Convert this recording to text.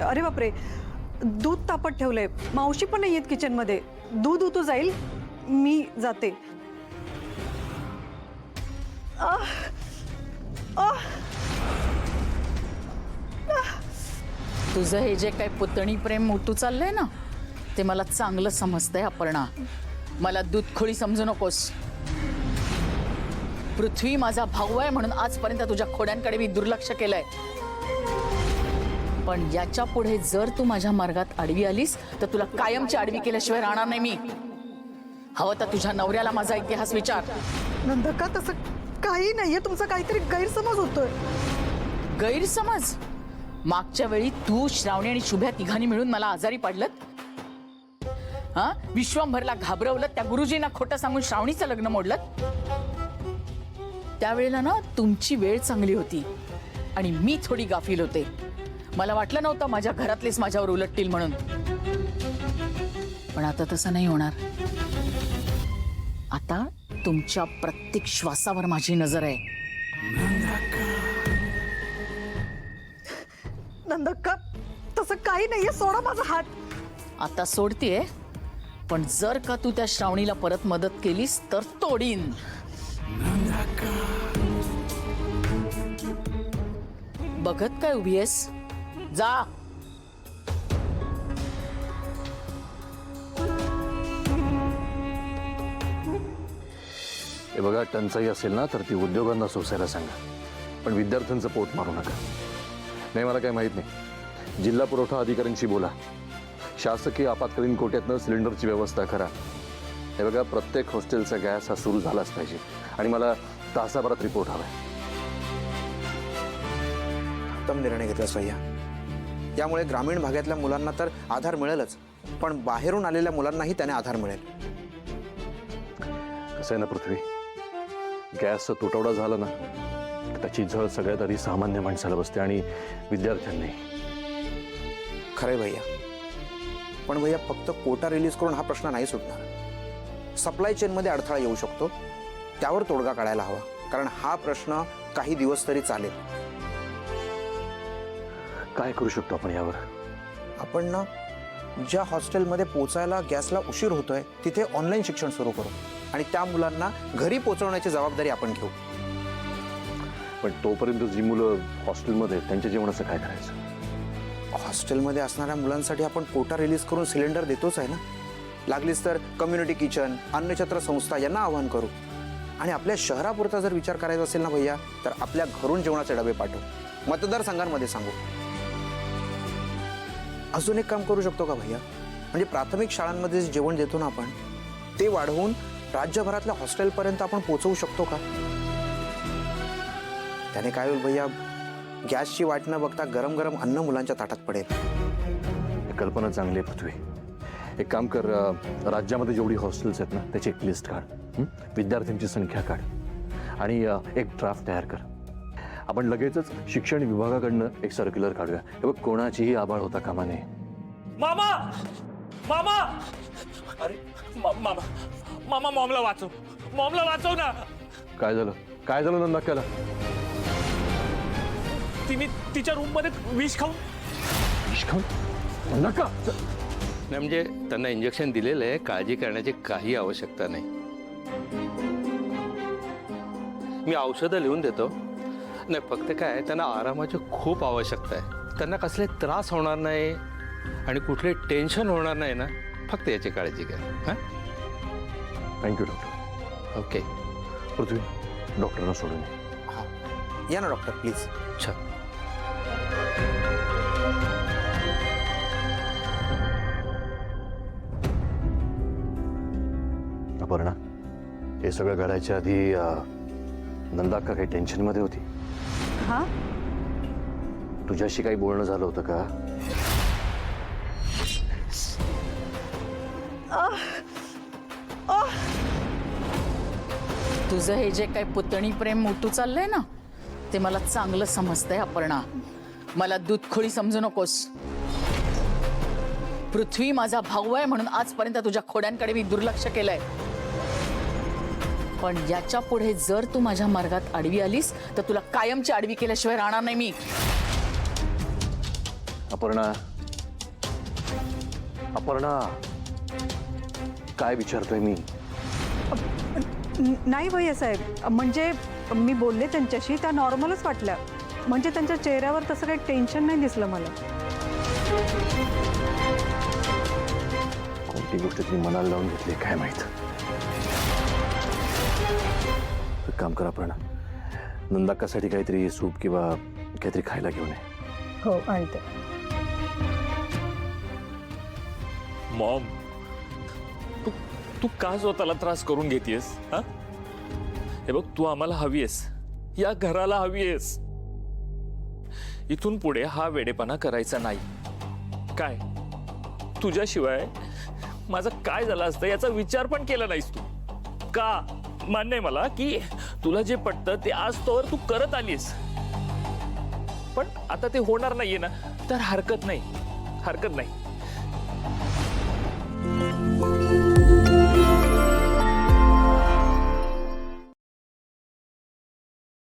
अरे बापरे, दूध तापत ठेवलंय, मावशी पण नाही आहेत किचन मध्ये. दूध उतू जाईल, मी जाते. तुझं हे जे काही पुतणी प्रेम उतू चाललंय ना, ते मला चांगलं समजतंय अपर्णा. मला दूधखोळी समजू नकोस. पृथ्वी माझा भाऊ आहे म्हणून आजपर्यंत तुझ्या खोड्यांकडे मी दुर्लक्ष केलंय. पण याच्या पुढे जर तू माझ्या मार्गात आडवी आलीस तर तुला कायमची आडवी केल्याशिवाय राहणार नाही मी. हवं तर तुझ्या नवऱ्याला माझा इतिहास विचार. नंदका, तसं काही नाहीये, तुमचा काहीतरी गैरसमज होतोय. गैरसमज? मागच्या वेळी तू, श्रावणी आणि शुभ्या तिघांनी मिळून मला आजारी पाडलत. हा, विश्वंभरला घाबरवलं, त्या गुरुजींना खोटं सांगून श्रावणीचं लग्न मोडलं. त्यावेळेला ना तुमची वेळ चांगली होती आणि मी थोडी गाफील होते. मला वाटलं नव्हतं माझ्या घरातलेच माझ्यावर उलटतील म्हणून. पण आता तसं नाही होणार. आता तुमच्या प्रत्येक श्वासावर माझी नजर आहे. नंदका, तसं काही नाहीये, सोडा माझा हात. आता सोडतीये, पण जर का तू त्या श्रावणीला परत मदत केलीस तर तोडीन. बघत काय उभी आहेस? जा. हे बघा, टंचाई असेल ना तर ती उद्योगांना सोसायला सांगा, पण विद्यार्थ्यांचं पोट मारू नका. नाही, मला काही माहीत नाही. जिल्हा पुरवठा अधिकाऱ्यांशी बोला. शासकीय आपत्कालीन कोट्यातनं सिलेंडरची व्यवस्था करा. हे बघा, प्रत्येक हॉस्टेलचा गॅस हा सुरू झालाच पाहिजे आणि मला तासाभरात रिपोर्ट हवा आहे. उत्तम निर्णय घेतलास भैया. यामुळे ग्रामीण भागातल्या मुलांना तर आधार मिळेलच, पण बाहेरून आलेल्या मुलांनाही त्याने आधार मिळेल. कसं आहे ना पृथ्वी, गॅसचा तुटवडा झाला ना त्याची झळ सगळ्यात आधी सामान्य माणसाला बसते आणि विद्यार्थ्यांनी. खरंय भैया, पण भैया फक्त कोटा रिलीज करून हा प्रश्न नाही सुटणार. सप्लाय चेनमध्ये अडथळा येऊ शकतो, त्यावर तोडगा काढायला हवा, कारण हा प्रश्न काही दिवस तरी चालेल. काय करू शकतो आपण यावर? आपण ना ज्या हॉस्टेलमध्ये पोचायला गॅसला उशीर होतोय तिथे ऑनलाईन शिक्षण सुरू करू आणि त्या मुलांना घरी पोहोचवण्याची जबाबदारी आपण घेऊ. पण तोपर्यंत जी मुलं हॉस्टेलमध्ये त्यांच्या जेवणाचं काय करायचं? हॉस्टेलमध्ये असणाऱ्या मुलांसाठी आपण कोटा रिलीज करून सिलेंडर देतोच आहे ना. लागलीच तर कम्युनिटी किचन, अन्नछत्र संस्था यांना आवाहन करू. आणि आपल्या शहरापुरता जर विचार करायचा असेल ना भैया, तर आपल्या घरून जेवणाचे डबे पाठवू, मतदारसंघांमध्ये सांगू. अजून एक काम करू शकतो का भैया, म्हणजे प्राथमिक शाळांमध्ये जे जेवण देतो ना आपण, ते वाढवून राज्यभरातल्या हॉस्टेलपर्यंत आपण पोहोचवू शकतो का? त्याने काय होईल भैया, गॅसची वाट न बघता गरम गरम अन्न मुलांच्या ताटात पडेल. कल्पना चांगली आहे पृथ्वी. एक काम कर, राज्यामध्ये जेवढी हॉस्टेल्स आहेत ना त्याची एक लिस्ट काढ, विद्यार्थ्यांची संख्या काढ आणि एक ड्राफ्ट तयार कर. आपण लगेचच शिक्षण विभागाकडनं एक सर्क्युलर काढूया. हे बघ, कोणाचीही आबाळ होता कामा नये. मामा, मामा, अरे मामा, मामा, मॉमला वाचव, मॉमला वाचव ना. काय झालं? काय झालं नंदक्याला? तिने तिच्या रूम मध्ये विष खाऊन. विष खाऊन? नका. नाही, म्हणजे त्यांना इंजेक्शन दिलेलं आहे, काळजी करण्याची काही आवश्यकता नाही. मी औषधं लिहून देतो. नाही, फक्त काय, त्यांना आरामाची खूप आवश्यकता आहे. त्यांना कसले त्रास होणार नाही आणि कुठले टेन्शन होणार नाही ना, फक्त याची काळजी घ्या. हां, थँक्यू डॉक्टर. ओके. पृथ्वी, डॉक्टरना सोडून ये. हा, या ना डॉक्टर प्लीज. अच्छा. अपर्णा, हे सगळं घडायच्या आधी नंदाक्का काही टेन्शनमध्ये होती? हा, तुझ्याशी काही बोलणं झालं होतं का? तुझं हे जे काही पुतणी प्रेम उतू चाललंय ना, ते मला चांगलं समजतंय अपर्णा. मला दूधखोळी समजू नकोस. पृथ्वी माझा भाऊ आहे म्हणून आजपर्यंत तुझ्या खोड्यांकडे मी दुर्लक्ष केलंय. पण याच्या पुढे जर तू माझ्या मार्गात आडवी आलीस तर तुला कायमची आडवी केल्याशिवाय राहणार नाही मी. अपर्णा, अपर्णा, काय विचारतोय मी? नाही भैया साहेब, म्हणजे मी बोलले त्यांच्याशी, त्या नॉर्मलच वाटल्या. म्हणजे त्यांच्या चेहऱ्यावर तसं काही टेन्शन नाही दिसलं मला. कोणती गोष्ट तुम्ही मनाला लावून घेतली काय माहित. एक काम करा अपर्णा, नंदाकासाठी काहीतरी सूप किंवा काहीतरी खायला घेऊन ये. हो आणते. मॉम, तू का स्वतःला त्रास करून घेतेस? हा, हे बघ, तू आम्हाला हवी आहेस, या घराला हवी आहेस. इथून पुढे हा वेडेपणा करायचा नाही. काय तुझ्याशिवाय माझं काय झालं असतं याचा विचार पण केला नाहीस तू का? मान्य आहे मला की तुला जे पटतं ते आज तोवर तू करत आलीस, पण आता ते होणार नाहीये ना, तर हरकत नाही.